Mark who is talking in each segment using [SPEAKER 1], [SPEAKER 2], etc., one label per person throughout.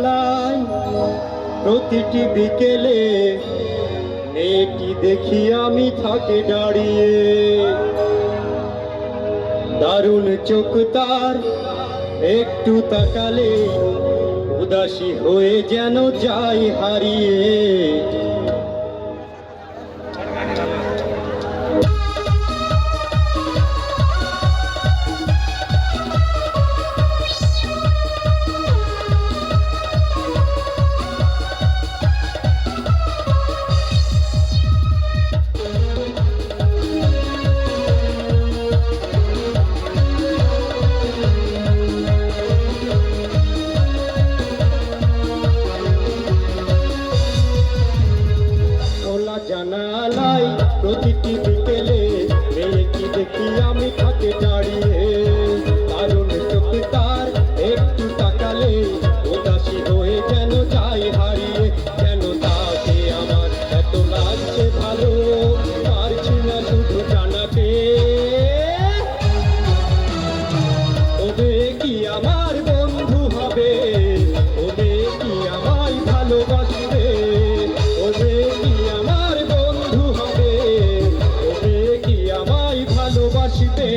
[SPEAKER 1] লাই প্রতিটি বিকেলে মেয়েটি দেখি আমি থাকে দাঁড়িয়ে, দারুণ চোখ তার, একটু তাকালে উদাসী হয়ে যেন যাই হারিয়ে। জানালাই প্রতিটি বিকেলে মেয়েটি দেখি আমি থাকে দাঁড়িয়ে, দারুণ চোখ তার, একটু তাকালে উদাসী হয়ে যেন যাই হারিয়ে। যেন তাকে আমার এত লাগছে ভালো, পারছি না শুধু জানাতে। ওবে কি আমার বন্ধু হবে, ওবে কি আমায় ভালোবাসবে, ওবে কি আমার বন্ধু হবে, ওবে কি আমায় ভালোবাসবে।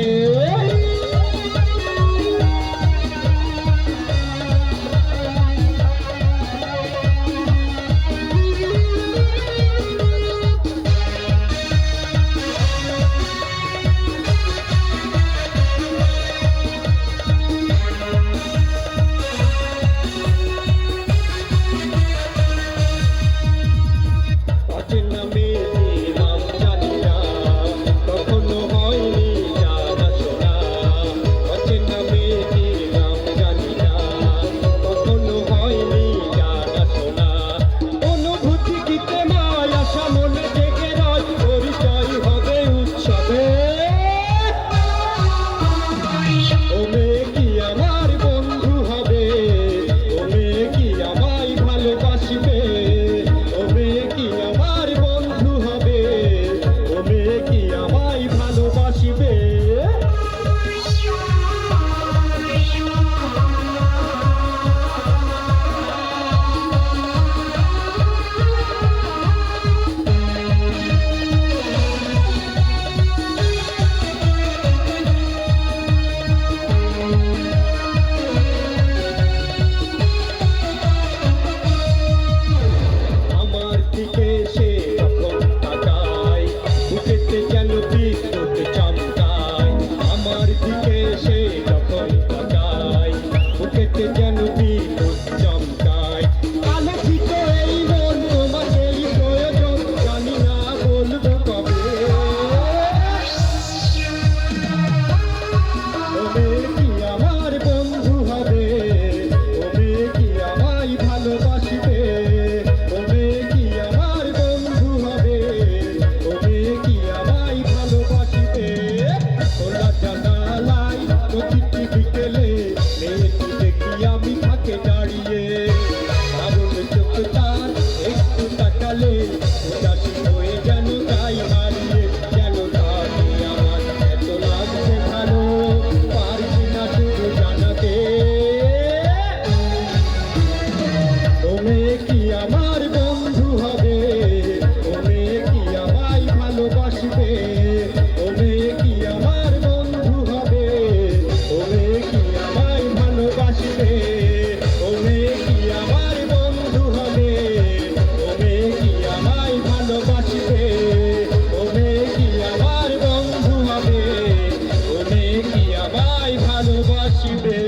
[SPEAKER 1] ভালোবাসিবে।